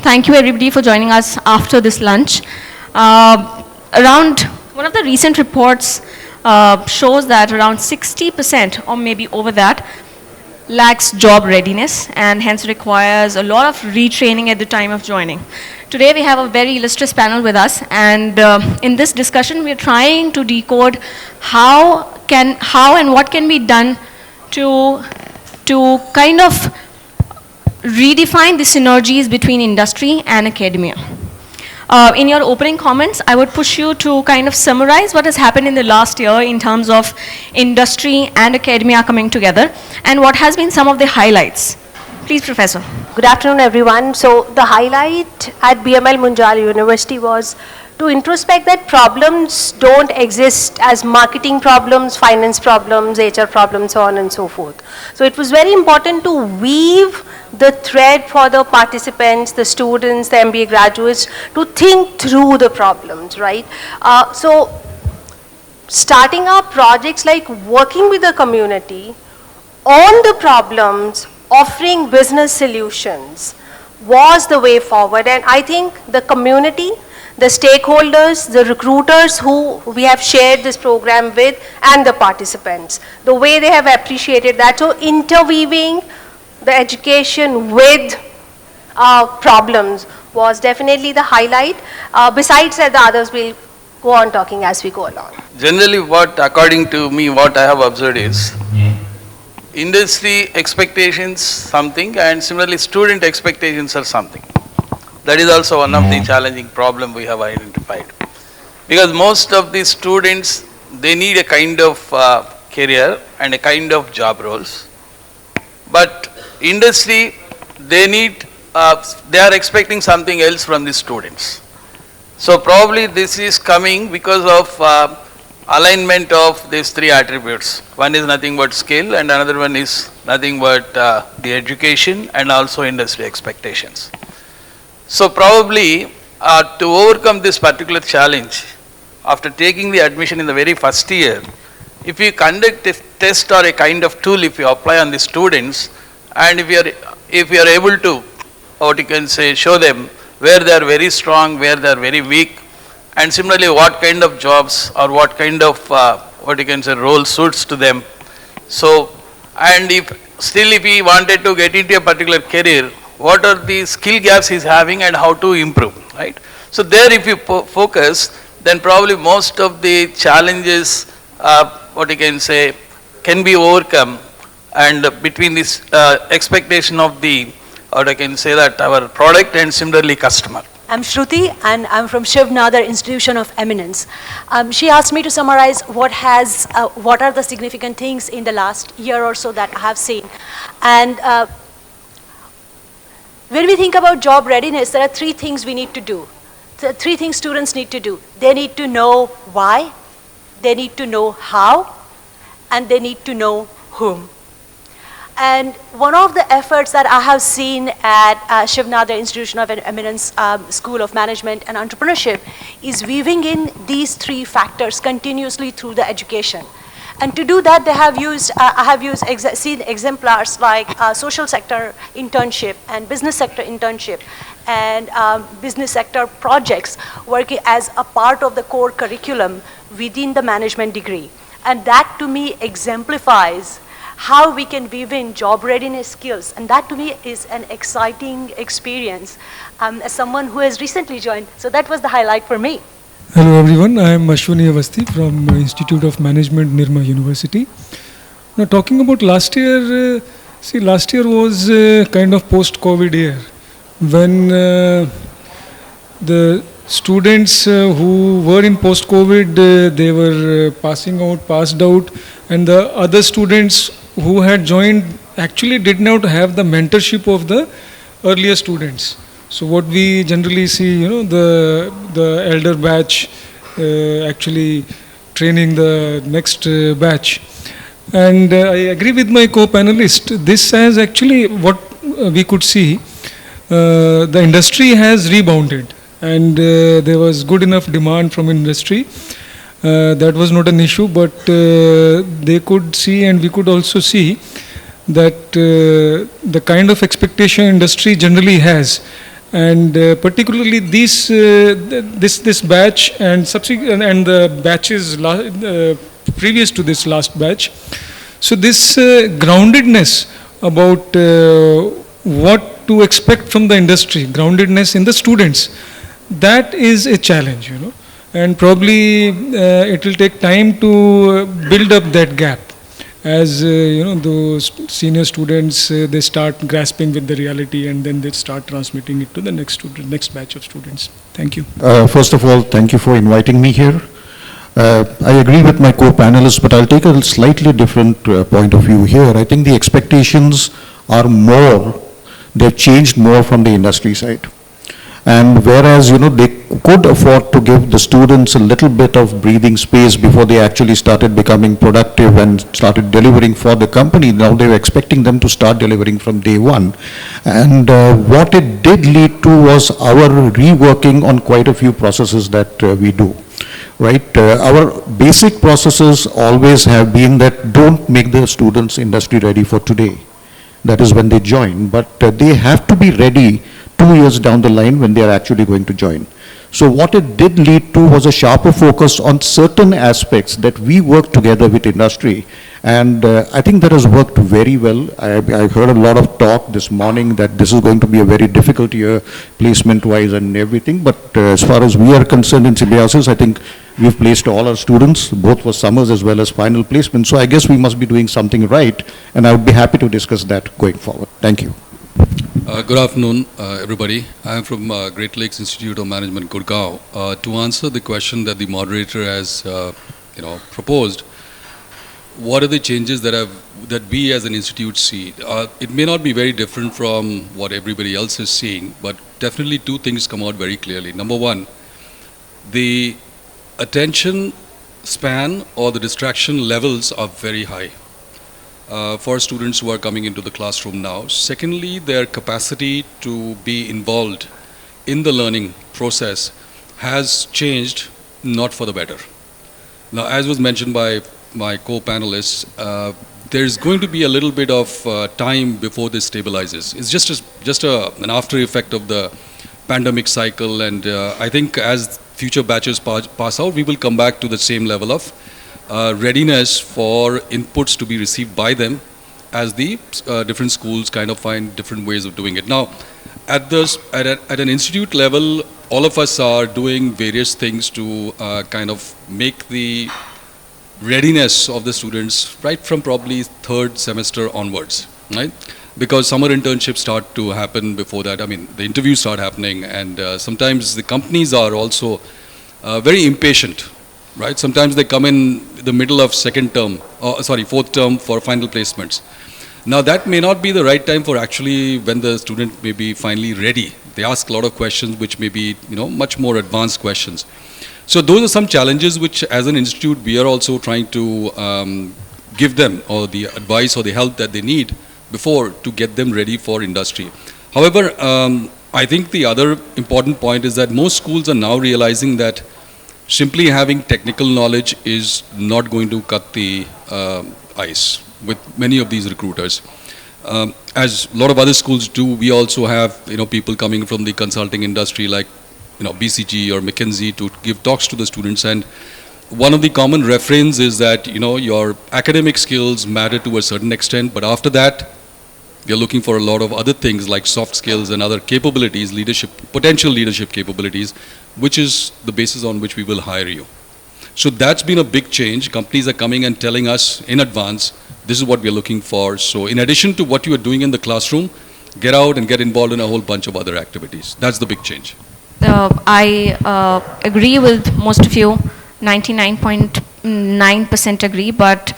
Thank you everybody for joining us after this lunch. Around one of the recent reports shows that around 60% or maybe over that lacks job readiness and hence requires a lot of retraining at the time of joining. Today we have a very illustrious panel with us, and in this discussion we are trying to decode how and what can be done to kind of redefine the synergies between industry and academia. In your opening comments, I would push you to kind of summarize what has happened in the last year in terms of industry and academia coming together, and what has been some of the highlights. Please, Professor. Good afternoon, everyone. So the highlight at BML Munjal University was to introspect that problems don't exist as marketing problems, finance problems, HR problems, so on and so forth. So it was very important to weave the thread for the participants, the students, the MBA graduates to think through the problems, right? So starting up projects like working with the community on the problems, offering business solutions was the way forward. And I think the community, the stakeholders, the recruiters who we have shared this program with, and the participants, the way they have appreciated that. So interweaving the education with problems was definitely the highlight. Besides that, the others will go on talking as we go along. Generally, according to me, what I have observed is industry expectations something, and similarly student expectations are something. That is also one of the challenging problem we have identified. Because most of the students, they need a kind of career and a kind of job roles. But industry, they are expecting something else from the students. So probably this is coming because of alignment of these three attributes. One is nothing but skill, and another one is nothing but the education and also industry expectations. So probably to overcome this particular challenge, after taking the admission in the very first year, if you conduct a test or a kind of tool, if you apply on the students, and if you are able to, what you can say, show them where they are very strong, where they are very weak, and similarly what kind of jobs or what kind of what you can say role suits to them. So, and if he wanted to get into a particular career, what are the skill gaps he's having and how to improve, right? So there if you focus, then probably most of the challenges, what you can say, can be overcome, and between this expectation of the, or I can say that our product and similarly customer. I'm Shruti, and I'm from Shiv Nadar Institution of Eminence. She asked me to summarize what are the significant things in the last year or so that I have seen. And when we think about job readiness, there are three things we need to do. Three things students need to do. They need to know why, they need to know how, and they need to know whom. And one of the efforts that I have seen at Shiv Nadar Institution of Eminence School of Management and Entrepreneurship is weaving in these three factors continuously through the education. And to do that, I have seen exemplars like social sector internship and business sector internship and business sector projects working as a part of the core curriculum within the management degree. And that to me exemplifies how we can weave in job readiness skills. And that to me is an exciting experience as someone who has recently joined. So that was the highlight for me. Hello everyone, I am Ashwini Awasthi from Institute of Management, Nirma University. Now talking about last year, last year was kind of post-COVID year when the students who were in post-COVID, they were passed out, and the other students who had joined actually did not have the mentorship of the earlier students. So what we generally see, the elder batch actually training the next batch. And I agree with my co-panelist. This has actually, what we could see, the industry has rebounded, and there was good enough demand from industry. That was not an issue, but they could see, and we could also see that the kind of expectation industry generally has, And particularly this batch and subsequent and the batches previous to this last batch. So this groundedness about what to expect from the industry, groundedness in the students, that is a challenge, you know, and probably it will take time to build up that gap. As you know, those senior students, they start grasping with the reality, and then they start transmitting it to the next batch of students. Thank you. First of all, thank you for inviting me here. I agree with my co-panelists, but I'll take a slightly different point of view here. I think the expectations are more, they've changed more from the industry side. And whereas, you know, they could afford to give the students a little bit of breathing space before they actually started becoming productive and started delivering for the company, now they're expecting them to start delivering from day one. And what it did lead to was our reworking on quite a few processes that we do. Right, our basic processes always have been that don't make the students industry ready for today. That is when they join, but they have to be ready 2 years down the line when they are actually going to join. So what it did lead to was a sharper focus on certain aspects that we work together with industry. And I think that has worked very well. I heard a lot of talk this morning that this is going to be a very difficult year placement-wise and everything. But as far as we are concerned in Symbiosis, I think we've placed all our students, both for summers as well as final placement. So I guess we must be doing something right. And I would be happy to discuss that going forward. Thank you. Good afternoon, everybody. I am from Great Lakes Institute of Management, Gurgaon. To answer the question that the moderator has, proposed, what are the changes that we as an institute see? It may not be very different from what everybody else is seeing, but definitely two things come out very clearly. Number one, the attention span or the distraction levels are very high. For students who are coming into the classroom now. Secondly, their capacity to be involved in the learning process has changed, not for the better. Now, as was mentioned by my co-panelists, there's going to be a little bit of time before this stabilizes. It's just an after effect of the pandemic cycle, and I think as future batches pass out, we will come back to the same level of readiness for inputs to be received by them as the different schools kind of find different ways of doing it. Now, at an institute level, all of us are doing various things to kind of make the readiness of the students right from probably third semester onwards, right? Because summer internships start to happen before that. I mean, the interviews start happening, and sometimes the companies are also very impatient. Right? Sometimes they come in the middle of fourth term for final placements. Now that may not be the right time for actually when the student may be finally ready. They ask a lot of questions which may be, much more advanced questions. So those are some challenges which as an institute we are also trying to give them or the advice or the help that they need before to get them ready for industry. However, I think the other important point is that most schools are now realizing that simply having technical knowledge is not going to cut the ice with many of these recruiters. As a lot of other schools do, we also have people coming from the consulting industry like BCG or McKinsey to give talks to the students, and one of the common refrains is that your academic skills matter to a certain extent, but after that you're looking for a lot of other things like soft skills and other capabilities, potential leadership capabilities, which is the basis on which we will hire you. So that's been a big change. Companies are coming and telling us in advance, this is what we're looking for. So in addition to what you are doing in the classroom, get out and get involved in a whole bunch of other activities. That's the big change. I agree with most of you, 99.9% agree, but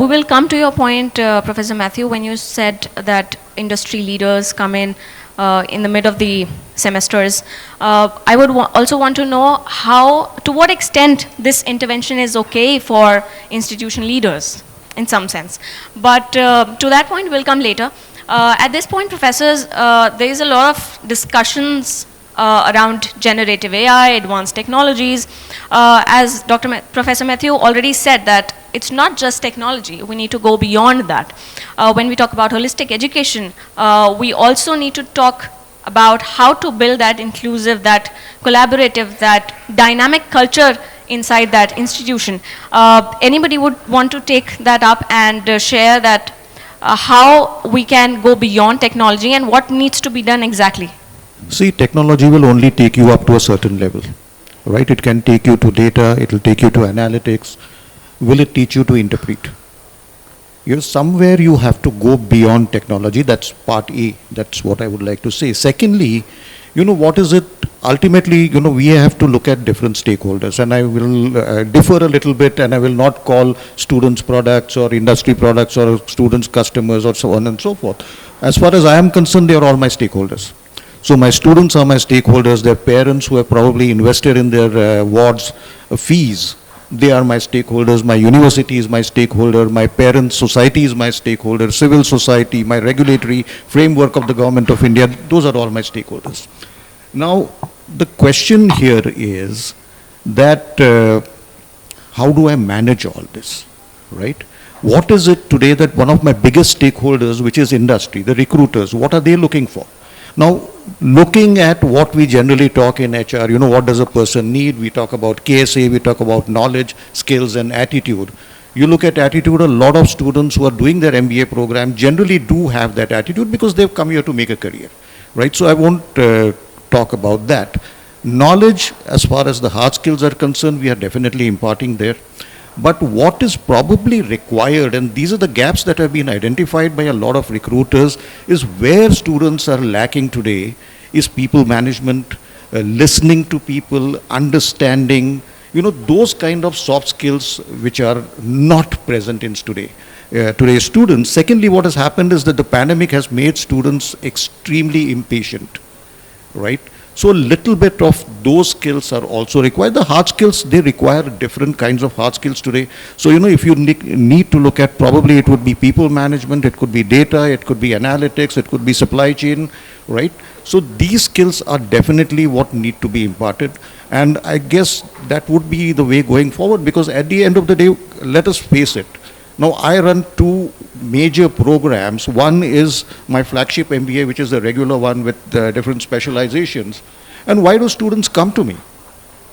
we will come to your point, Professor Mathew, when you said that industry leaders come in the mid of the semesters. I would also want to know to what extent this intervention is okay for institution leaders in some sense. But to that point, we'll come later. At this point, professors, there is a lot of discussions around generative AI, advanced technologies. As Professor Mathew already said that it's not just technology, we need to go beyond that. When we talk about holistic education, we also need to talk about how to build that inclusive, that collaborative, that dynamic culture inside that institution. Anybody would want to take that up and share that how we can go beyond technology and what needs to be done exactly? See, technology will only take you up to a certain level, right? It can take you to data, it will take you to analytics. Will it teach you to interpret? Somewhere you have to go beyond technology. That's part A. That's what I would like to say. Secondly, what is it? Ultimately, we have to look at different stakeholders, and I will differ a little bit, and I will not call students products or industry products or students customers or so on and so forth. As far as I am concerned, they are all my stakeholders. So my students are my stakeholders, their parents who have probably invested in their wards fees, they are my stakeholders, my university is my stakeholder, my parents' society is my stakeholder, civil society, my regulatory framework of the government of India, those are all my stakeholders. Now, the question here is that how do I manage all this, right? What is it today that one of my biggest stakeholders, which is industry, the recruiters, what are they looking for? Now, looking at what we generally talk in HR, what does a person need? We talk about KSA, we talk about knowledge, skills, and attitude. You look at attitude, a lot of students who are doing their MBA program generally do have that attitude because they've come here to make a career, right? So I won't talk about that. Knowledge, as far as the hard skills are concerned, we are definitely imparting there. But what is probably required, and these are the gaps that have been identified by a lot of recruiters, is where students are lacking today is people management, listening to people, understanding, those kind of soft skills which are not present in today's students. Secondly, what has happened is that the pandemic has made students extremely impatient, right? So a little bit of those skills are also required. The hard skills, they require different kinds of hard skills today. So, if you need to look at, probably it would be people management, it could be data, it could be analytics, it could be supply chain, right? So these skills are definitely what need to be imparted. And I guess that would be the way going forward, because at the end of the day, let us face it. Now, I run two major programs. One is my flagship MBA, which is the regular one with different specializations. And why do students come to me?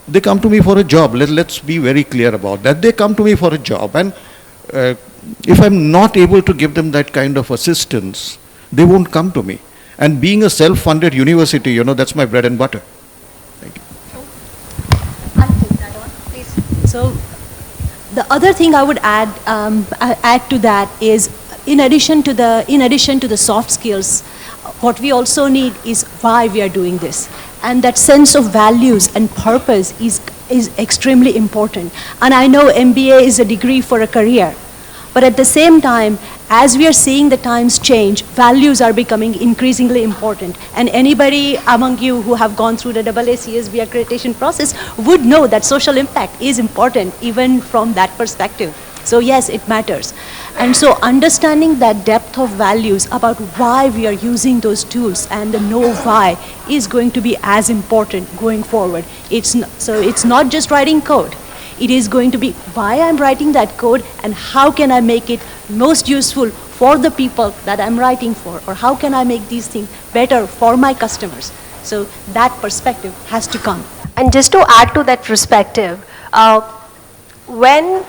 They come to me for a job. Let's be very clear about that. They come to me for a job. And if I'm not able to give them that kind of assistance, they won't come to me. And being a self-funded university, that's my bread and butter. Thank you. I'll take that on, please. So, the other thing I would add to that is, in addition to the soft skills, what we also need is why we are doing this, and that sense of values and purpose is extremely important. And I know MBA is a degree for a career, but at the same time, as we are seeing the times change, values are becoming increasingly important. And anybody among you who have gone through the AACSB accreditation process would know that social impact is important even from that perspective. So yes, it matters. And so understanding that depth of values about why we are using those tools and the know why is going to be as important going forward. So it's not just writing code. It is going to be why I'm writing that code and how can I make it most useful for the people that I'm writing for, or how can I make these things better for my customers. So that perspective has to come. And just to add to that perspective, when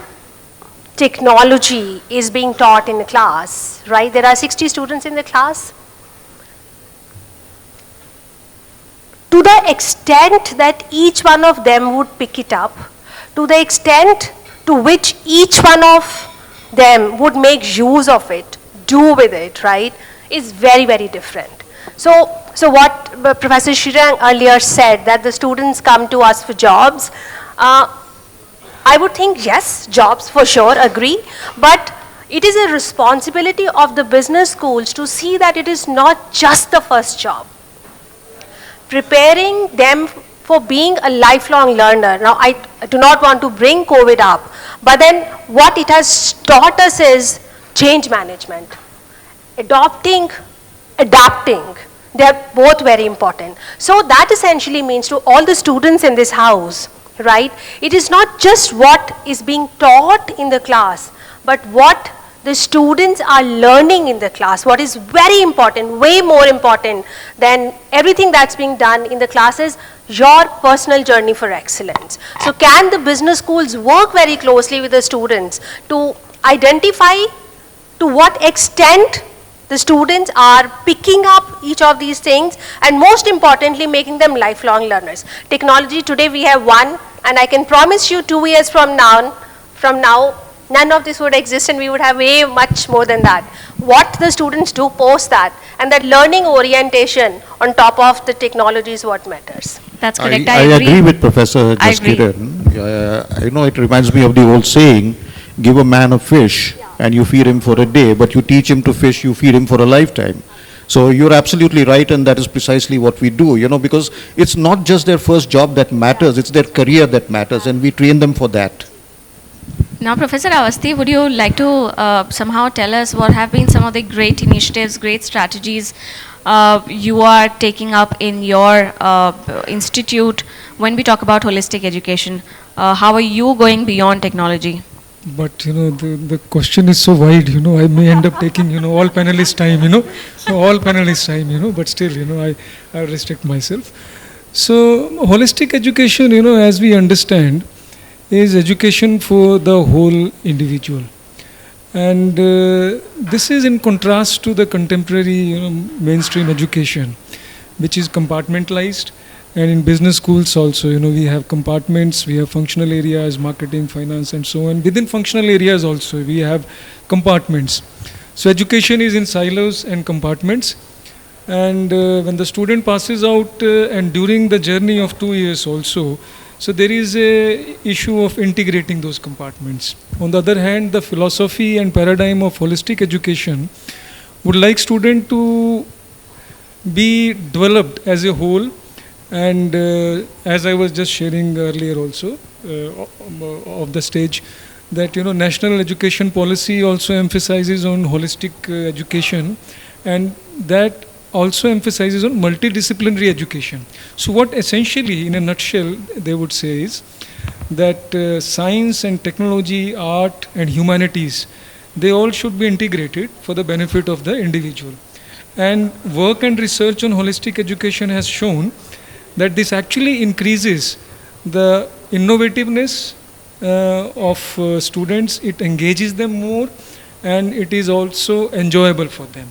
technology is being taught in a class, right, there are 60 students in the class. To the extent that each one of them would pick it up, to the extent to which each one of them would make use of it, do with it, right, is very, very different. So what Professor Shrirang earlier said, that the students come to us for jobs, I would think, yes, jobs for sure, agree, but it is a responsibility of the business schools to see that it is not just the first job. Preparing them for being a lifelong learner. Now, I do not want to bring COVID up, but then what it has taught us is change management. Adapting, they are both very important. So that essentially means to all the students in this house, right, it is not just what is being taught in the class, but what the students are learning in the class. What is very important, way more important than everything that's being done in the class is your personal journey for excellence. So can the business schools work very closely with the students to identify to what extent the students are picking up each of these things, and most importantly, making them lifelong learners. Technology, today we have one, and I can promise you 2 years from now, none of this would exist and we would have way much more than that. What the students do post that, and that learning orientation on top of the technology is what matters. That's correct. I agree with Professor I agree. Jaskiran. You know, it reminds me of the old saying, give a man a fish and you feed him for a day, but you teach him to fish, you feed him for a lifetime. So you're absolutely right, and that is precisely what we do, you know, because it's not just their first job that matters, it's their career that matters, and we train them for that. Now, Professor Awasthi, would you like to somehow tell us what have been some of the great initiatives, great strategies you are taking up in your institute when we talk about holistic education? How are you going beyond technology? But, you know, the question is so wide, you know, I may end up taking, you know, all panelists' time, you know, all panelists' time, you know, but still, you know, I restrict myself. So, holistic education, you know, as we understand, is education for the whole individual. And this is in contrast to the contemporary, you know, mainstream education, which is compartmentalized. And in business schools also, you know, we have compartments, we have functional areas, marketing, finance, and so on. Within functional areas also, we have compartments. So education is in silos and compartments. And when the student passes out and during the journey of 2 years also, so there is a issue of integrating those compartments. On the other hand, the philosophy and paradigm of holistic education would like student to be developed as a whole. And as I was just sharing earlier also of the stage, that, you know, national education policy also emphasizes on holistic education, and that also emphasizes on multidisciplinary education. So what essentially, in a nutshell, they would say is that science and technology, art and humanities, they all should be integrated for the benefit of the individual. And work and research on holistic education has shown that this actually increases the innovativeness of students, it engages them more, and it is also enjoyable for them.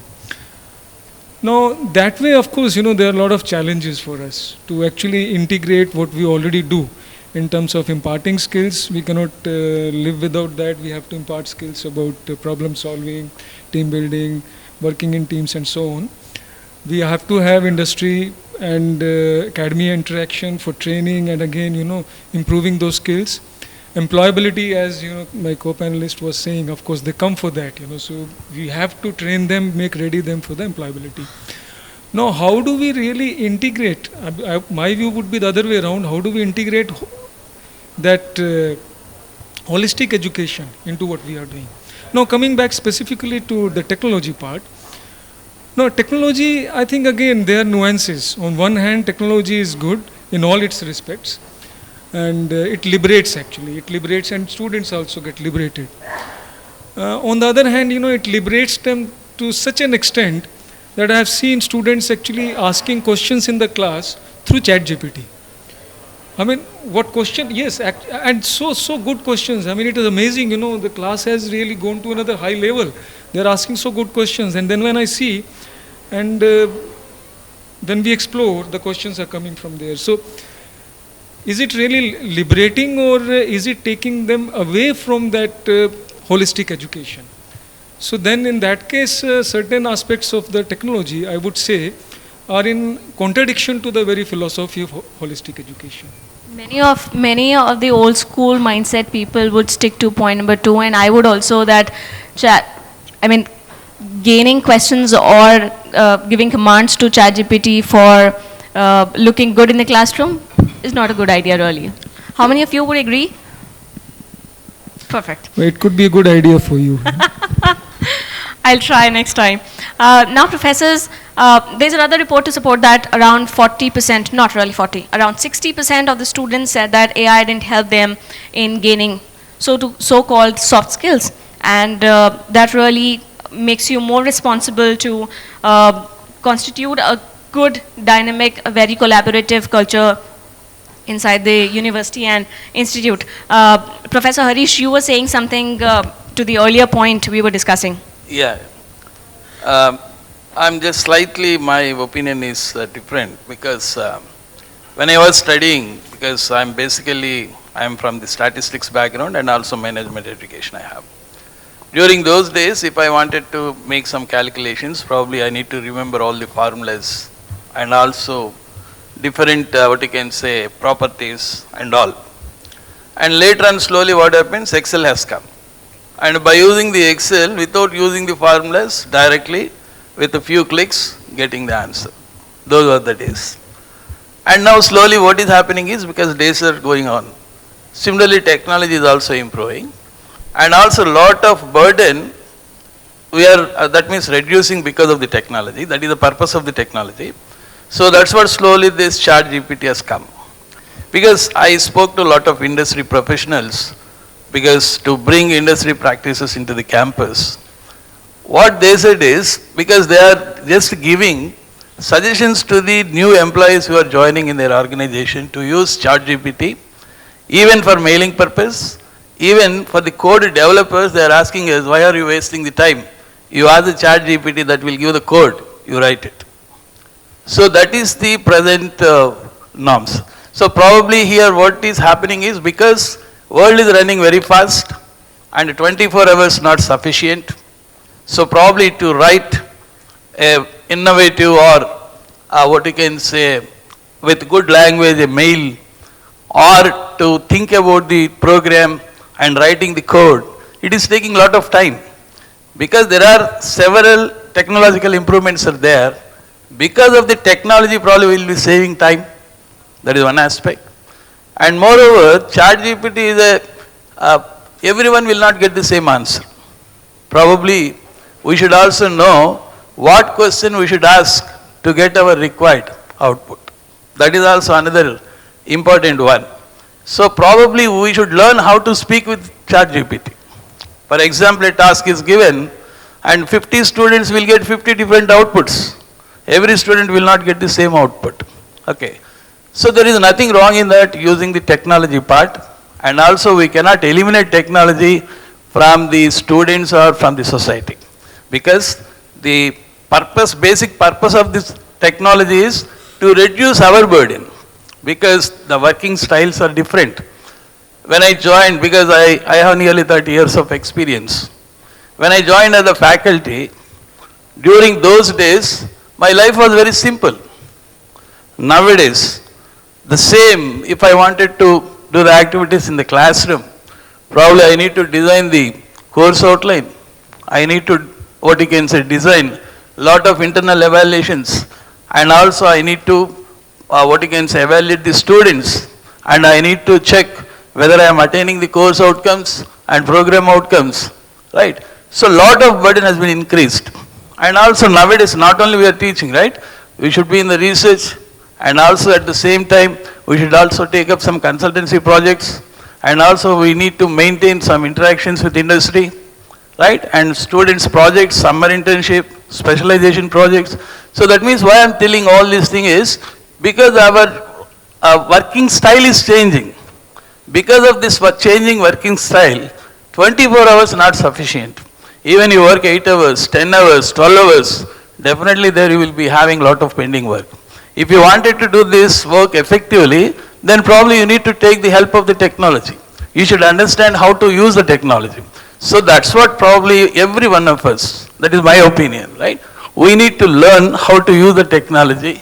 Now, that way, of course, you know, there are a lot of challenges for us to actually integrate what we already do in terms of imparting skills. We cannot live without that. We have to impart skills about problem solving, team building, working in teams, and so on. We have to have industry and academia interaction for training and again, you know, improving those skills. Employability, as you know, my co-panelist was saying, of course, they come for that, you know, so we have to train them, make ready them for the employability. Now, how do we really integrate? My view would be the other way around. How do we integrate that holistic education into what we are doing? Now, coming back specifically to the technology part, now, technology, I think again, there are nuances. On one hand, technology is good in all its respects, and it liberates actually. It liberates, and students also get liberated. On the other hand, you know, it liberates them to such an extent that I have seen students actually asking questions in the class through ChatGPT. I mean, what question? Yes, and so good questions. I mean, it is amazing, you know, the class has really gone to another high level. They are asking so good questions, and then when I see, and when we explore, the questions are coming from there. So, is it really liberating, or is it taking them away from that holistic education? So then in that case, certain aspects of the technology, I would say, are in contradiction to the very philosophy of holistic education. Many of the old school mindset people would stick to point number 2, and I would also that gaining questions or giving commands to ChatGPT for looking good in the classroom is not a good idea really. How many of you would agree? Perfect. Well, it could be a good idea for you. I'll try next time. Now, professors, there's another report to support that around 40%, not really 40, around 60% of the students said that AI didn't help them in gaining so-called soft skills. and that really makes you more responsible to constitute a good, dynamic, a very collaborative culture inside the university and institute. Professor Harish, you were saying something to the earlier point we were discussing. Yeah. I'm just slightly, my opinion is different because when I was studying, because I'm from the statistics background and also management education I have. During those days, if I wanted to make some calculations, probably I need to remember all the formulas and also different, what you can say, properties and all. And later on, slowly what happens, Excel has come. And by using the Excel, without using the formulas, directly, with a few clicks, getting the answer. Those were the days. And now slowly what is happening is, because days are going on, similarly technology is also improving. And also lot of burden, we are, that means reducing because of the technology. That is the purpose of the technology. So that's what slowly this ChatGPT has come. Because I spoke to a lot of industry professionals, because to bring industry practices into the campus, what they said is, because they are just giving suggestions to the new employees who are joining in their organization to use ChatGPT, even for mailing purpose, even for the code developers, they are asking us, why are you wasting the time? You ask the ChatGPT that will give the code, you write it. So that is the present norms. So probably here what is happening is, because world is running very fast and 24 hours not sufficient. So probably to write a innovative or what you can say with good language, a mail, or to think about the program and writing the code, it is taking a lot of time. Because there are several technological improvements are there. Because of the technology, probably we will be saving time. That is one aspect. And moreover, ChatGPT is everyone will not get the same answer. Probably we should also know what question we should ask to get our required output. That is also another important one. So probably we should learn how to speak with ChatGPT. For example, a task is given and 50 students will get 50 different outputs. Every student will not get the same output. Okay. So there is nothing wrong in that, using the technology part, and also we cannot eliminate technology from the students or from the society. Because the purpose, basic purpose of this technology is to reduce our burden. Because the working styles are different. When I joined, because I have nearly 30 years of experience. When I joined as a faculty, during those days, my life was very simple. Nowadays, the same, if I wanted to do the activities in the classroom, probably I need to design the course outline. I need to, what you can say, design a lot of internal evaluations. And also I need to, what you can say, evaluate the students. And I need to check whether I am attaining the course outcomes and program outcomes, right? So lot of burden has been increased. And also nowadays, not only we are teaching, right? We should be in the research, and also at the same time, we should also take up some consultancy projects, and also we need to maintain some interactions with industry, right? And students' projects, summer internship, specialization projects. So that means why I am telling all these things is, because our working style is changing. Because of this changing working style, 24 hours not sufficient. Even you work 8 hours, 10 hours, 12 hours, definitely there you will be having a lot of pending work. If you wanted to do this work effectively, then probably you need to take the help of the technology. You should understand how to use the technology. So that's what probably every one of us, that is my opinion, right? We need to learn how to use the technology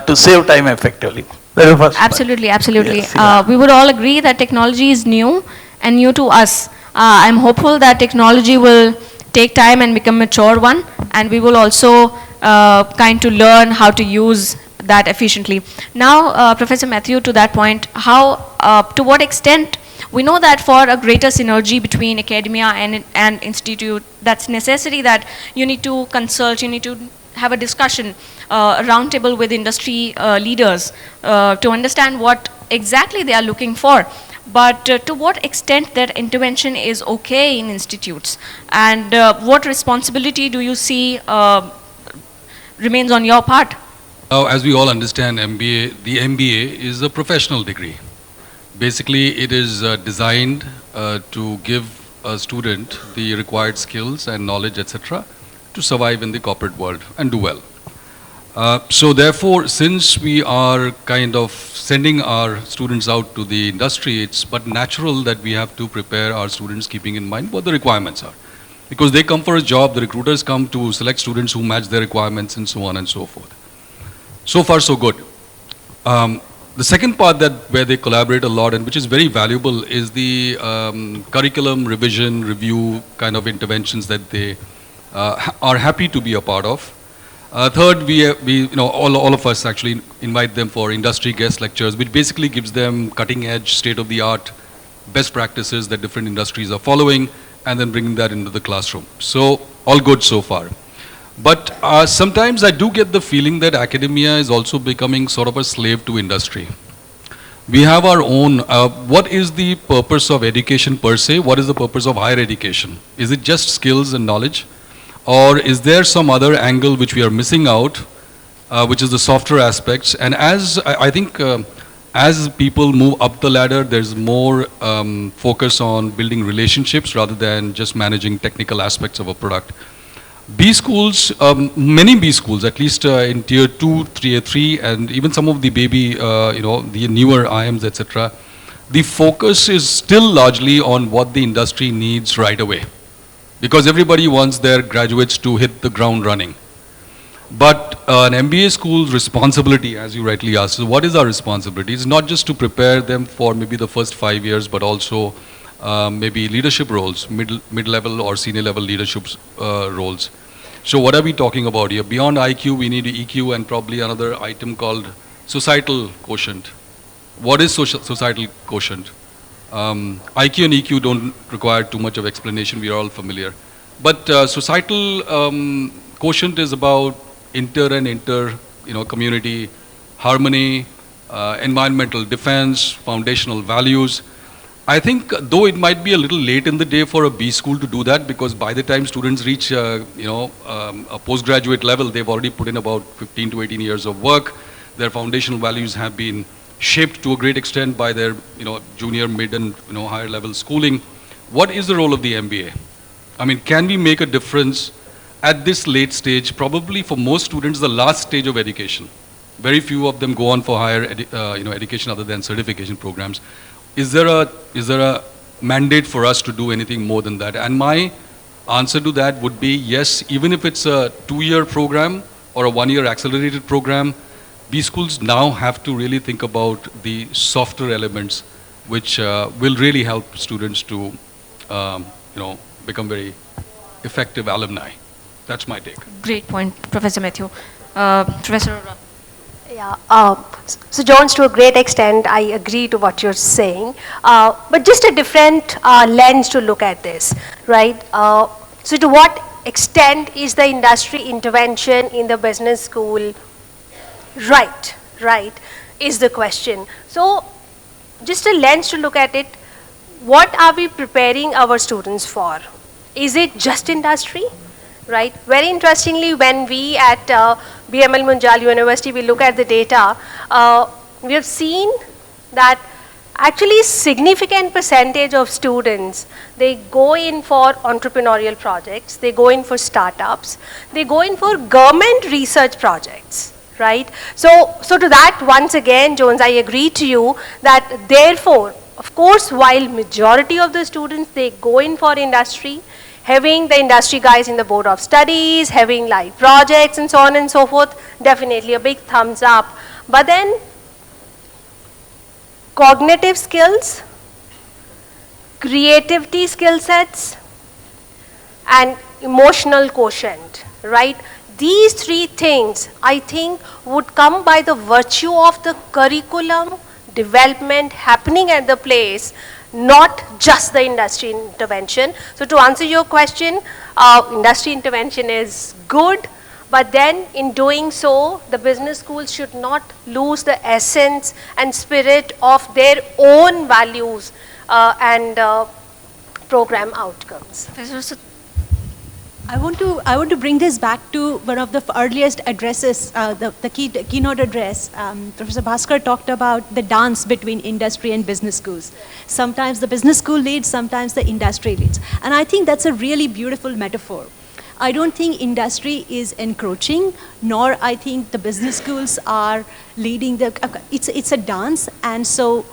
to save time effectively. That is the first part. Absolutely, absolutely. Yes, We would all agree that technology is new and new to us. I'm hopeful that technology will take time and become a mature one, and we will also kind to learn how to use that efficiently. Now, Professor Mathew, to that point, how, to what extent, we know that for a greater synergy between academia and institute, that's necessary that you need to consult, you need to have a discussion, a roundtable with industry leaders to understand what exactly they are looking for. but to what extent that intervention is okay in institutes, and what responsibility do you see remains on your part? Now, as we all understand, the MBA is a professional degree. Basically, it is designed to give a student the required skills and knowledge, etc., to survive in the corporate world and do well. So therefore, since we are kind of sending our students out to the industry, it's but natural that we have to prepare our students keeping in mind what the requirements are. Because they come for a job, the recruiters come to select students who match their requirements and so on and so forth. So far, so good. The second part where they collaborate a lot and which is very valuable is the curriculum revision, review kind of interventions that they are happy to be a part of. Third, we all of us actually invite them for industry guest lectures, which basically gives them cutting edge, state of the art, best practices that different industries are following, and then bringing that into the classroom. So all good so far. But sometimes I do get the feeling that academia is also becoming sort of a slave to industry. We have our own, what is the purpose of education per se? What is the purpose of higher education? Is it just skills and knowledge? Or is there some other angle which we are missing out, which is the softer aspects? And as I think as people move up the ladder, there's more focus on building relationships rather than just managing technical aspects of a product. B schools, many B schools, at least in tier 2, tier 3, and even some of the baby, the newer IMs, etc., the focus is still largely on what the industry needs right away. Because everybody wants their graduates to hit the ground running. But an MBA school's responsibility, as you rightly asked, is what is our responsibility? It's not just to prepare them for maybe the first 5 years, but also maybe leadership roles, mid-level or senior level leadership roles. So what are we talking about here? Beyond IQ, we need EQ and probably another item called societal quotient. What is societal quotient? IQ and EQ don't require too much of explanation, we are all familiar. But societal quotient is about inter community harmony, environmental defense, foundational values. I think though it might be a little late in the day for a B school to do that, because by the time students reach a postgraduate level, they've already put in about 15 to 18 years of work. Their foundational values have been shaped to a great extent by their junior, mid and higher level schooling. What is the role of the MBA? I mean, can we make a difference at this late stage? Probably for most students, the last stage of education. Very few of them go on for higher education other than certification programs. Is there a mandate for us to do anything more than that? And my answer to that would be yes, even if it's a 2-year program or a 1-year accelerated program, B schools now have to really think about the softer elements which will really help students to become very effective alumni. That's my take. Great point, Professor Mathew. Professor Arora. Yeah, so Jones, to a great extent, I agree to what you're saying, but just a different lens to look at this, right? So to what extent is the industry intervention in the business school right, is the question. So just a lens to look at it, what are we preparing our students for? Is it just industry? Right. Very interestingly, when we at BML Munjal University, we look at the data, we have seen that actually significant percentage of students, they go in for entrepreneurial projects, they go in for startups, they go in for government research projects, right? So to that, once again, Jones, I agree to you that therefore, of course, while majority of the students, they go in for industry, having the industry guys in the board of studies, having live projects and so on and so forth, definitely a big thumbs up. But then cognitive skills, creativity skill sets, and emotional quotient, right? These three things, I think, would come by the virtue of the curriculum development happening at the place, not just the industry intervention. So to answer your question, industry intervention is good, But then in doing so, the business schools should not lose the essence and spirit of their own values and program outcomes. Professor, I want to bring this back to one of the earliest addresses, the keynote address. Professor Bhaskar talked about the dance between industry and business schools. Sometimes the business school leads, sometimes the industry leads. And I think that's a really beautiful metaphor. I don't think industry is encroaching, nor I think the business schools are leading it's a dance, and so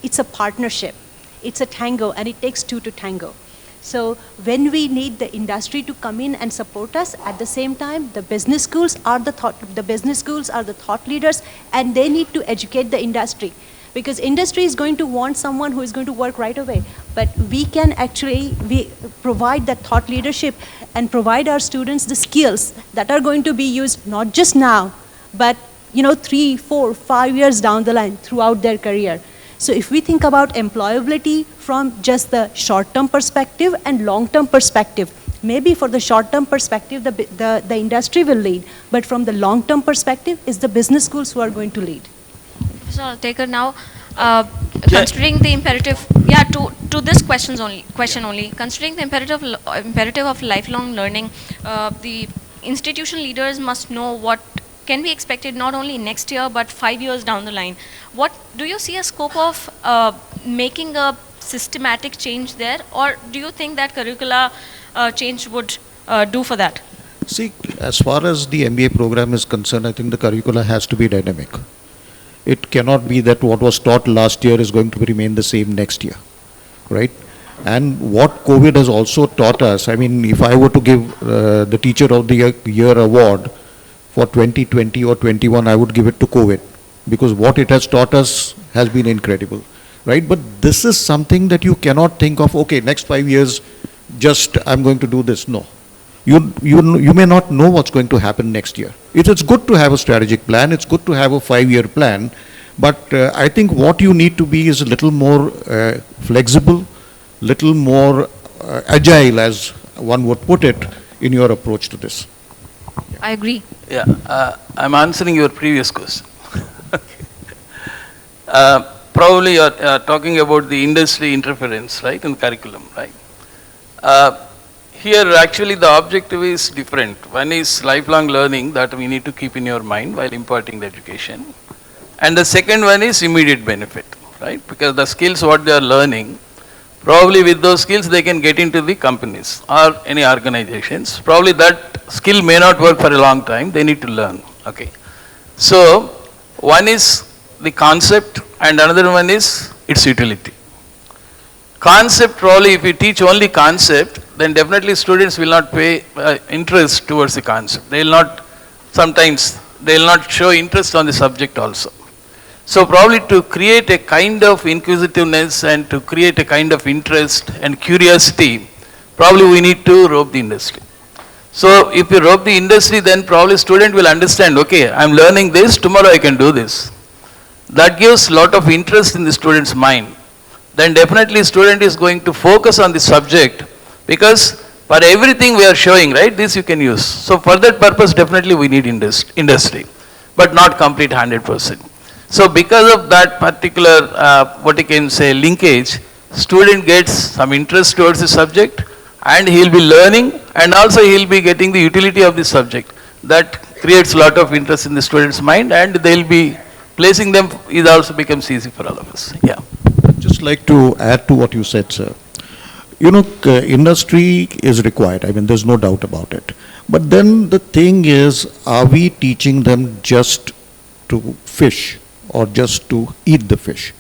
it's a partnership. It's a tango, and it takes two to tango. So when we need the industry to come in and support us, at the same time, the business schools are the thought leaders, and they need to educate the industry. Because industry is going to want someone who is going to work right away. But we can actually provide that thought leadership and provide our students the skills that are going to be used not just now, but 3, 4, 5 years down the line throughout their career. So if we think about employability from just the short-term perspective and long-term perspective, maybe for the short-term perspective, the industry will lead, but from the long-term perspective, it's the business schools who are going to lead. Professor Altekar, now considering the imperative, to this question only, considering the imperative of lifelong learning, the institution leaders must know what can be expected not only next year but 5 years down the line. What do you see a scope of making a systematic change there, or do you think that curricula change would do for that? See, as far as the MBA program is concerned, I think the curricula has to be dynamic. It cannot be that what was taught last year is going to remain the same next year, right? And what COVID has also taught us, I mean, if I were to give the Teacher of the Year award for 2020 or 21, I would give it to COVID, because what it has taught us has been incredible, right? But this is something that you cannot think of, okay, next 5 years, just I'm going to do this. No. You may not know what's going to happen next year. It's good to have a strategic plan, it's good to have a 5-year plan, but I think what you need to be is a little more flexible, little more agile, as one would put it, in your approach to this. I agree. Yeah, I'm answering your previous question. Probably you're talking about the industry interference, right, in curriculum, right? Here actually the objective is different. One is lifelong learning that we need to keep in your mind while imparting the education. And the second one is immediate benefit, right? Because the skills what they are learning, probably with those skills they can get into the companies or any organizations. Probably that skill may not work for a long time, they need to learn, okay? So one is the concept and another one is its utility. Concept, probably if you teach only concept, then definitely students will not pay interest towards the concept. They will not, sometimes they will not show interest on the subject also. So probably to create a kind of inquisitiveness and to create a kind of interest and curiosity, probably we need to rope the industry. So if you rope the industry, then probably student will understand, okay, I'm learning this, tomorrow I can do this. That gives a lot of interest in the student's mind. Then definitely student is going to focus on the subject, because for everything we are showing, right, this you can use. So for that purpose definitely we need industry, but not complete 100%. So because of that particular, what you can say, linkage, student gets some interest towards the subject and he will be learning, and also he will be getting the utility of the subject. That creates a lot of interest in the student's mind, and they will be placing them, it also becomes easy for all of us. Yeah. Just like to add to what you said, sir. Industry is required. I mean, there's no doubt about it. But then the thing is, are we teaching them just to fish or just to eat the fish?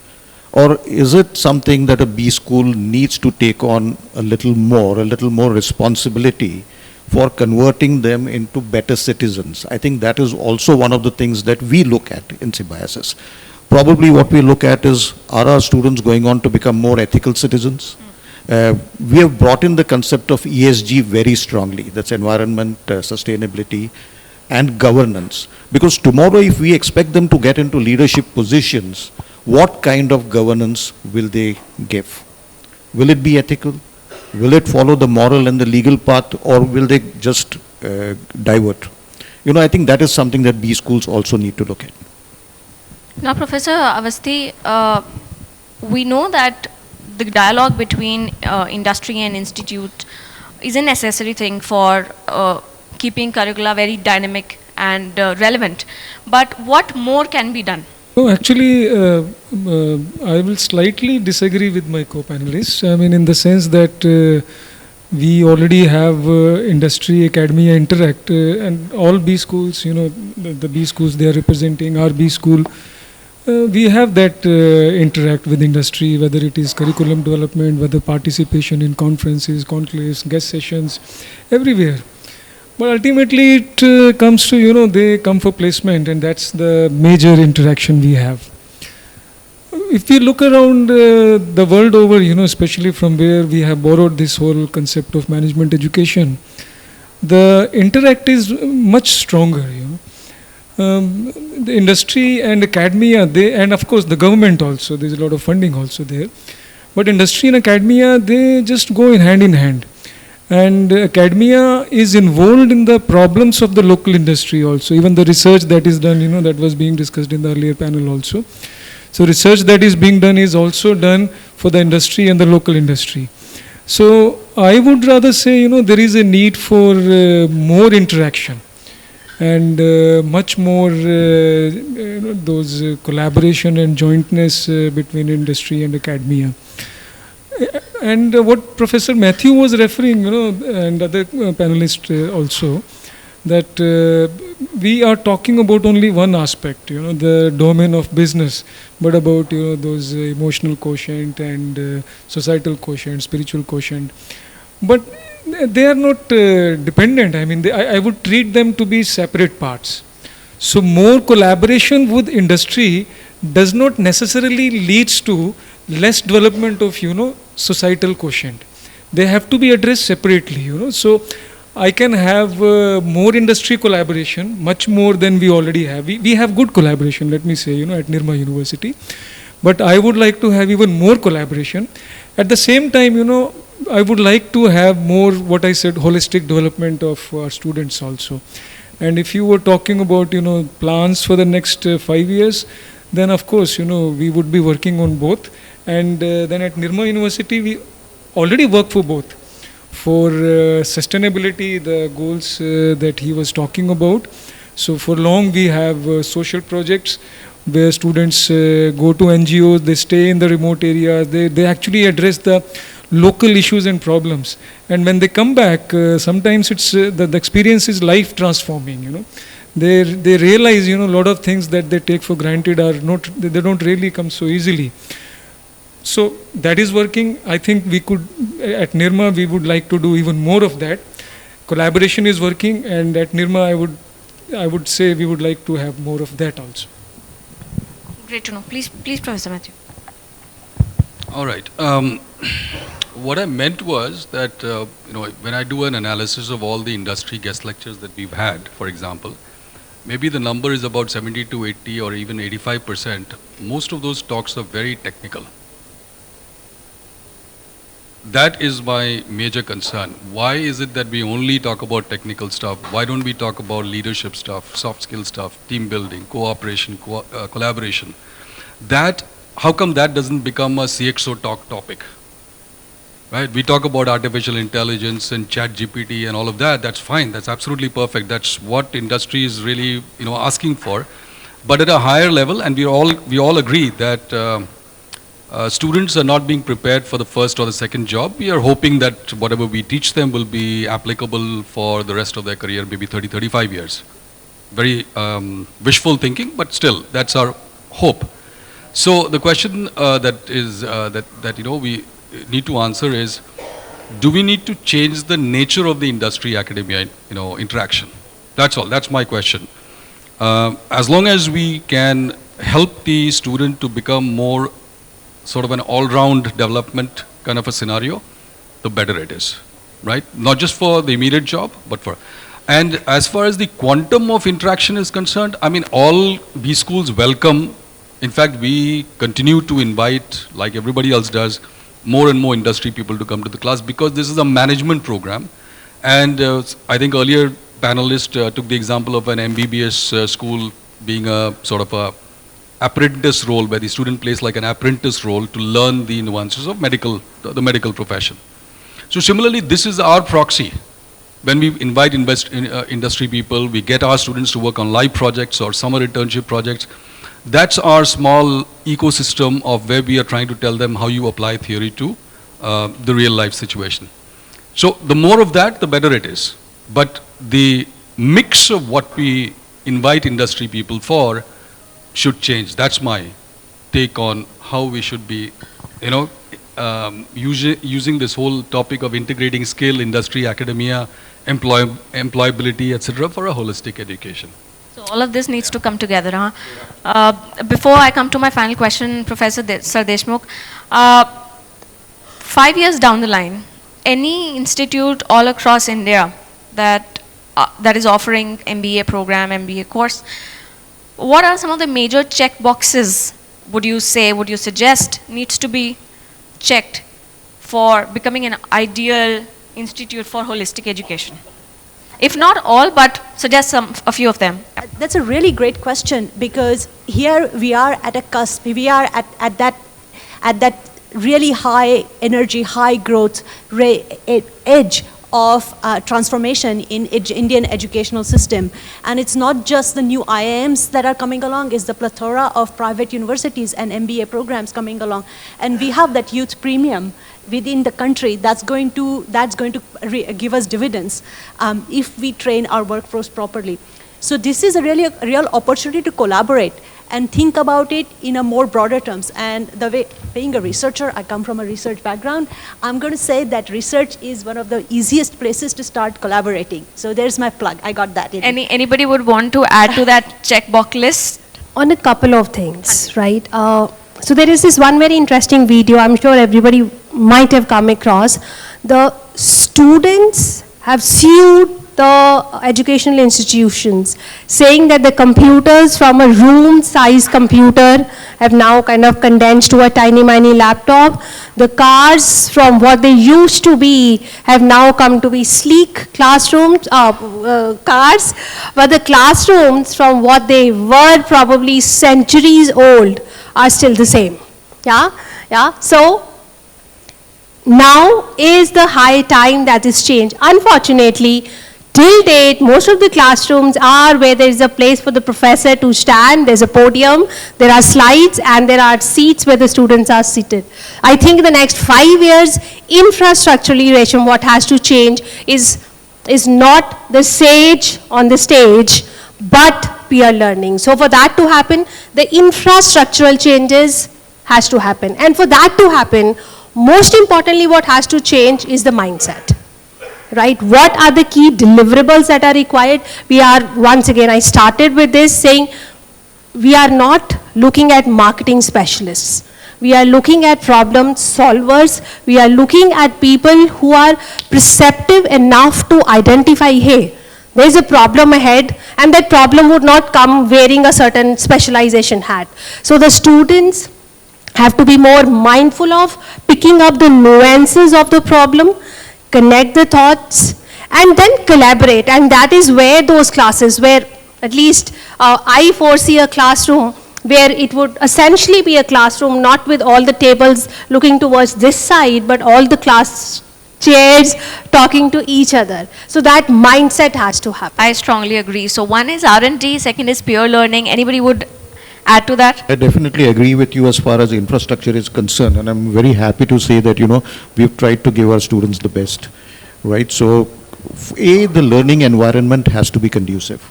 Or is it something that a B school needs to take on a little more responsibility for converting them into better citizens? I think that is also one of the things that we look at in Symbiosis. Probably what we look at is, are our students going on to become more ethical citizens? We have brought in the concept of ESG very strongly. That's environment, sustainability, and governance. Because tomorrow, if we expect them to get into leadership positions, what kind of governance will they give? Will it be ethical? Will it follow the moral and the legal path, or will they just divert? I think that is something that B schools also need to look at. Now, Professor Awasthi, we know that the dialogue between industry and institute is a necessary thing for keeping curricula very dynamic and relevant. But what more can be done? No, actually, I will slightly disagree with my co-panelists. I mean, in the sense that we already have industry, academia interact, and all B schools, the B schools they are representing, our B school, we have that interact with industry, whether it is curriculum development, whether participation in conferences, conclaves, guest sessions, everywhere. But ultimately it comes to, they come for placement, and that's the major interaction we have. If we look around the world over, especially from where we have borrowed this whole concept of management education, the interact is much stronger, the industry and academia, and of course the government also, there's a lot of funding also there. But industry and academia, they just go in hand. And academia is involved in the problems of the local industry also. Even the research that is done, that was being discussed in the earlier panel also. So research that is being done is also done for the industry and the local industry. So I would rather say, there is a need for more interaction and much more those collaboration and jointness between industry and academia. And what Professor Mathew was referring, and other panelists also, that we are talking about only one aspect, the domain of business, but about those emotional quotient and societal quotient, spiritual quotient. But they are not dependent. I mean, I would treat them to be separate parts. So more collaboration with industry does not necessarily leads to less development of, societal quotient. They have to be addressed separately, So I can have more industry collaboration, much more than we already have. We have good collaboration, let me say, at Nirma University. But I would like to have even more collaboration. At the same time, I would like to have more, what I said, holistic development of our students also. And if you were talking about, plans for the next 5 years, then of course, we would be working on both. And then at Nirma University, we already work for both. For sustainability, the goals that he was talking about. So for long, we have social projects where students go to NGOs, they stay in the remote areas, they actually address the local issues and problems. And when they come back, sometimes it's the experience is life transforming, They realize, a lot of things that they take for granted are not, they don't really come so easily. So that is working. I think we could, at Nirma, we would like to do even more of that. Collaboration is working, and at Nirma, I would say we would like to have more of that also. Great to know. Please, Professor Mathew. All right. What I meant was that, when I do an analysis of all the industry guest lectures that we've had, for example, maybe the number is about 70 to 80 or even 85%. Most of those talks are very technical. That is my major concern. Why is it that we only talk about technical stuff? Why don't we talk about leadership stuff, soft skill stuff, team building, cooperation, collaboration? How come that doesn't become a CXO talk topic? Right? We talk about artificial intelligence and chat GPT and all of that. That's fine. That's absolutely perfect. That's what industry is really, asking for. But at a higher level, and we all agree that students are not being prepared for the first or the second job. We are hoping that whatever we teach them will be applicable for the rest of their career, maybe 30, 35 years. Very wishful thinking, but still, that's our hope. So the question we need to answer is, do we need to change the nature of the industry academia interaction? That's all. That's my question. As long as we can help the student to become more sort of an all-round development kind of a scenario, the better it is, right? Not just for the immediate job, but for... And as far as the quantum of interaction is concerned, I mean, all B schools welcome. In fact, we continue to invite, like everybody else does, more and more industry people to come to the class because this is a management program. And I think earlier panelist took the example of an MBBS school being a sort of a apprentice role, where the student plays like an apprentice role to learn the nuances of the medical profession. So similarly, this is our proxy. When we invite industry people, we get our students to work on live projects or summer internship projects. That's our small ecosystem of where we are trying to tell them how you apply theory to the real life situation. So the more of that, the better it is. But the mix of what we invite industry people for should change. That's my take on how we should be, using this whole topic of integrating skill, industry, academia, employability, etc. for a holistic education. So all of this needs to come together. Huh? Before I come to my final question, Professor Sardeshmukh, 5 years down the line, any institute all across India that is offering MBA program, MBA course, what are some of the major check boxes would you suggest needs to be checked for becoming an ideal institute for holistic education? If not all, but suggest a few of them. That's a really great question, because here we are at a cusp. We are at that really high energy, high growth edge of transformation in Indian educational system. And it's not just the new IIMs that are coming along, it's the plethora of private universities and MBA programs coming along. And we have that youth premium within the country that's going to give us dividends if we train our workforce properly. So this is a real opportunity to collaborate and think about it in a more broader terms. And the way, being a researcher, I come from a research background, I'm going to say that research is one of the easiest places to start collaborating. So there's my plug, I got that. Anybody would want to add to that checkbox list? On a couple of things, right? So there is this one very interesting video, I'm sure everybody might have come across. The students have sued the educational institutions, saying that the computers from a room-sized computer have now kind of condensed to a tiny laptop. The cars from what they used to be have now come to be sleek classrooms, cars, but the classrooms from what they were probably centuries old are still the same. Yeah. So now is the high time that is changed. Unfortunately, till date, most of the classrooms are where there is a place for the professor to stand, there's a podium, there are slides, and there are seats where the students are seated. I think in the next 5 years, infrastructurally, Resham, what has to change is not the sage on the stage, but peer learning. So for that to happen, the infrastructural changes has to happen. And for that to happen, most importantly, what has to change is the mindset. Right? What are the key deliverables that are required? We are, once again, I started with this saying, we are not looking at marketing specialists. We are looking at problem solvers. We are looking at people who are perceptive enough to identify, hey, there's a problem ahead, and that problem would not come wearing a certain specialization hat. So the students have to be more mindful of picking up the nuances of the problem, connect the thoughts, and then collaborate. And that is where those classes, where at least I foresee a classroom where it would essentially be a classroom not with all the tables looking towards this side, but all the class chairs talking to each other. So that mindset has to happen. I strongly agree. So one is R&D, second is peer learning. Anybody would add to that? I definitely agree with you as far as infrastructure is concerned, and I'm very happy to say that, we've tried to give our students the best, right? So, the learning environment has to be conducive,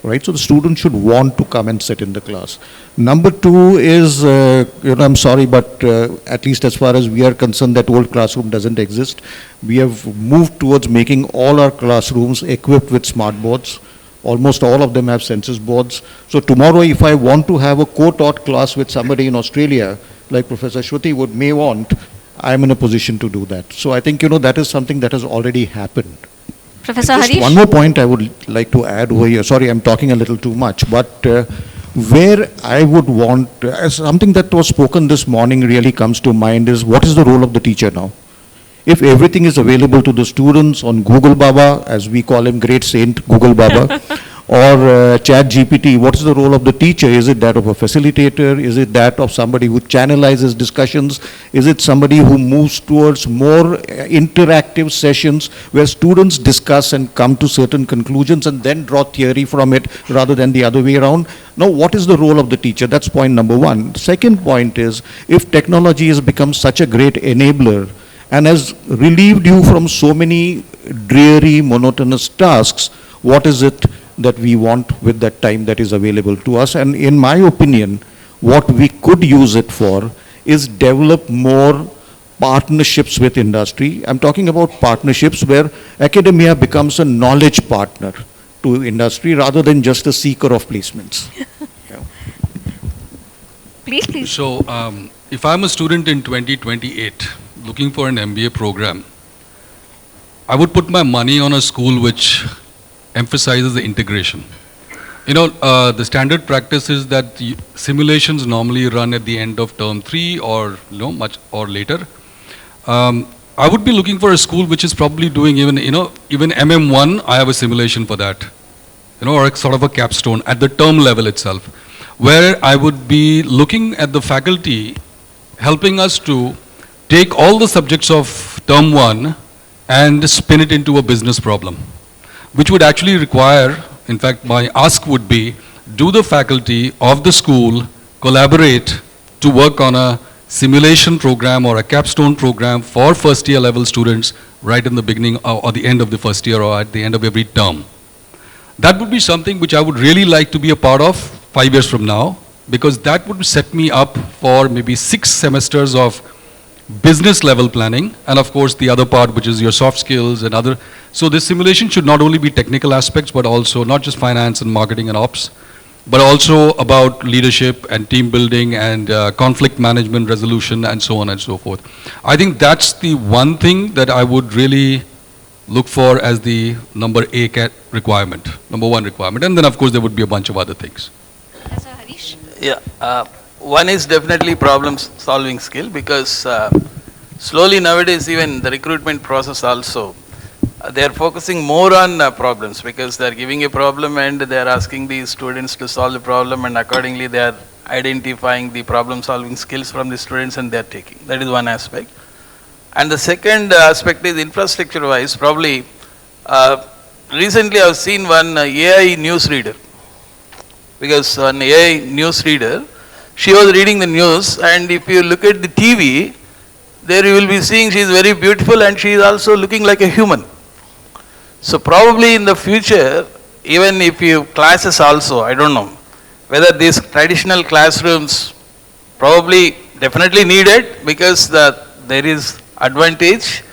right? So the student should want to come and sit in the class. Number two is, I'm sorry, but at least as far as we are concerned, that old classroom doesn't exist. We have moved towards making all our classrooms equipped with smart boards. Almost all of them have census boards. So tomorrow, if I want to have a co-taught class with somebody in Australia, like Professor Shruti may want, I'm in a position to do that. So I think, that is something that has already happened. Professor Just Harish? one more point I would like to add over here. Sorry, I'm talking a little too much, but where I would want, something that was spoken this morning really comes to mind is, what is the role of the teacher now? If everything is available to the students on Google Baba, as we call him, great saint Google Baba, or Chat GPT, what is the role of the teacher? Is it that of a facilitator? Is it that of somebody who channelizes discussions? Is it somebody who moves towards more interactive sessions where students discuss and come to certain conclusions and then draw theory from it rather than the other way around? Now, what is the role of the teacher? That's point number one. Second point is, if technology has become such a great enabler and has relieved you from so many dreary, monotonous tasks, what is it that we want with that time that is available to us? And in my opinion, what we could use it for is develop more partnerships with industry. I'm talking about partnerships where academia becomes a knowledge partner to industry rather than just a seeker of placements. Yeah. Please, please. So, if I'm a student in 2028 looking for an MBA program, I would put my money on a school which emphasizes the integration. You know, the standard practice is that simulations normally run at the end of term 3 or much or later. I would be looking for a school which is probably doing even MM1, I have a simulation for that. Or a sort of a capstone at the term level itself, where I would be looking at the faculty helping us to take all the subjects of term 1 and spin it into a business problem, which would actually require, in fact, my ask would be, do the faculty of the school collaborate to work on a simulation program or a capstone program for first year level students right in the beginning or the end of the first year or at the end of every term. That would be something which I would really like to be a part of 5 years from now, because that would set me up for maybe 6 semesters of business level planning, and of course the other part which is your soft skills and other. So this simulation should not only be technical aspects, but also not just finance and marketing and ops, but also about leadership and team building and conflict management resolution and so on and so forth. I think that's the one thing that I would really look for as the number requirement, number 1 requirement. And then of course there would be a bunch of other things. Yes, sir, Harish? Yeah, one is definitely problem solving skill, because slowly nowadays even the recruitment process also, they are focusing more on problems, because they are giving a problem and they are asking the students to solve the problem, and accordingly they are identifying the problem solving skills from the students and they are taking. That is one aspect. And the second aspect is infrastructure wise, probably recently I have seen one AI news reader, because an AI news reader, she was reading the news, and if you look at the TV, there you will be seeing she is very beautiful and she is also looking like a human. So probably in the future, even if you classes also, I don't know, whether these traditional classrooms probably definitely needed, because there is advantage,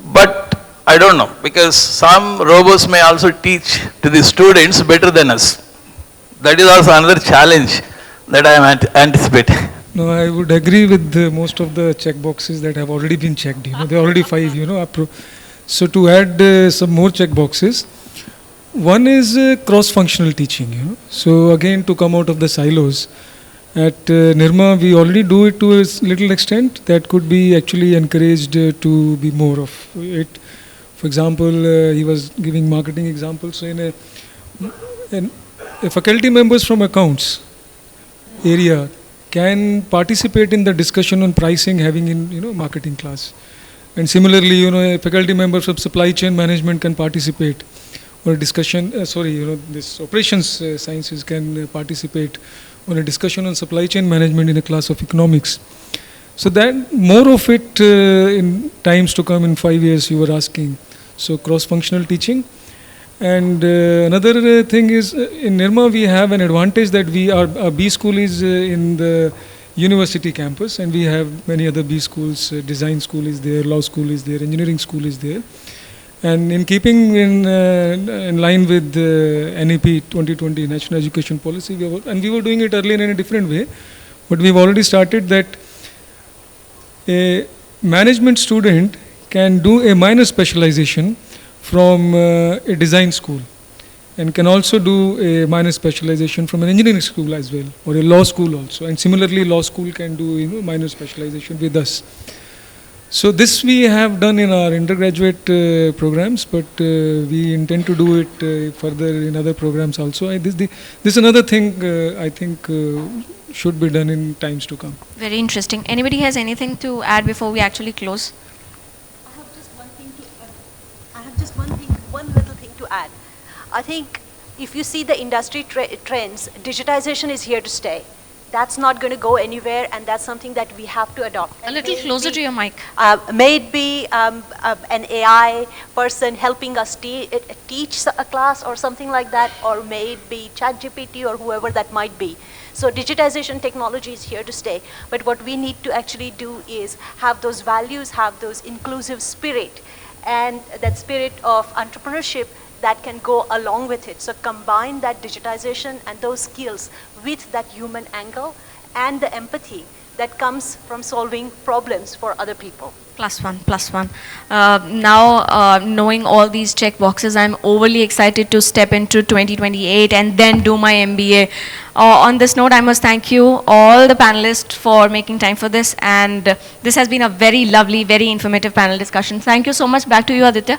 but I don't know, because some robots may also teach to the students better than us. That is also another challenge that I am anticipating. No, I would agree with most of the check boxes that have already been checked. There are already 5, So to add some more check boxes, one is cross-functional teaching, So again, to come out of the silos, at Nirma we already do it to a little extent. That could be actually encouraged to be more of it. For example, he was giving marketing examples. So in a faculty members from accounts area can participate in the discussion on pricing having in marketing class, and similarly a faculty member from supply chain management can participate, or a discussion this operations sciences can participate on a discussion on supply chain management in a class of economics. So that more of it in times to come in 5 years you were asking. So cross-functional teaching. And another thing is, in Nirma we have an advantage that our B school is in the university campus, and we have many other B schools. Design school is there, law school is there, engineering school is there. And in keeping in line with the NEP 2020 National Education Policy, we were doing it earlier in a different way, but we've already started that a management student can do a minor specialization from a design school, and can also do a minor specialization from an engineering school as well, or a law school also. And similarly, law school can do minor specialization with us. So that more of it in times to come in 5 years you were asking. So cross-functional teaching. And another thing is, in Nirma we have an advantage that we our B school is in the university campus, and we have many other B schools. Design school is there, engineering school is there. And we will doing it earlier in a different way, but we've already started that So this we have done in our undergraduate programs, but we intend to do it further in other programs also. This is another thing I think should be done in times to come. Very interesting. Anybody has anything to add before we actually close? I have just one thing to add. I have just one little thing to add. I think if you see the industry trends, digitization is here to stay. That's not going to go anywhere, and that's something that we have to adopt. A little closer to your mic. May it be an AI person helping us teach a class or something like that, or may it be ChatGPT or whoever that might be. So digitization technology is here to stay, but what we need to actually do is have those values, have those inclusive spirit, and that spirit of entrepreneurship that can go along with it. So combine that digitization and those skills with that human angle and the empathy that comes from solving problems for other people. Plus one, plus one. Now, knowing all these check boxes, I'm overly excited to step into 2028 and then do my MBA. On this note, I must thank you, all the panelists, for making time for this. And this has been a very lovely, very informative panel discussion. Thank you so much. Back to you, Aditya.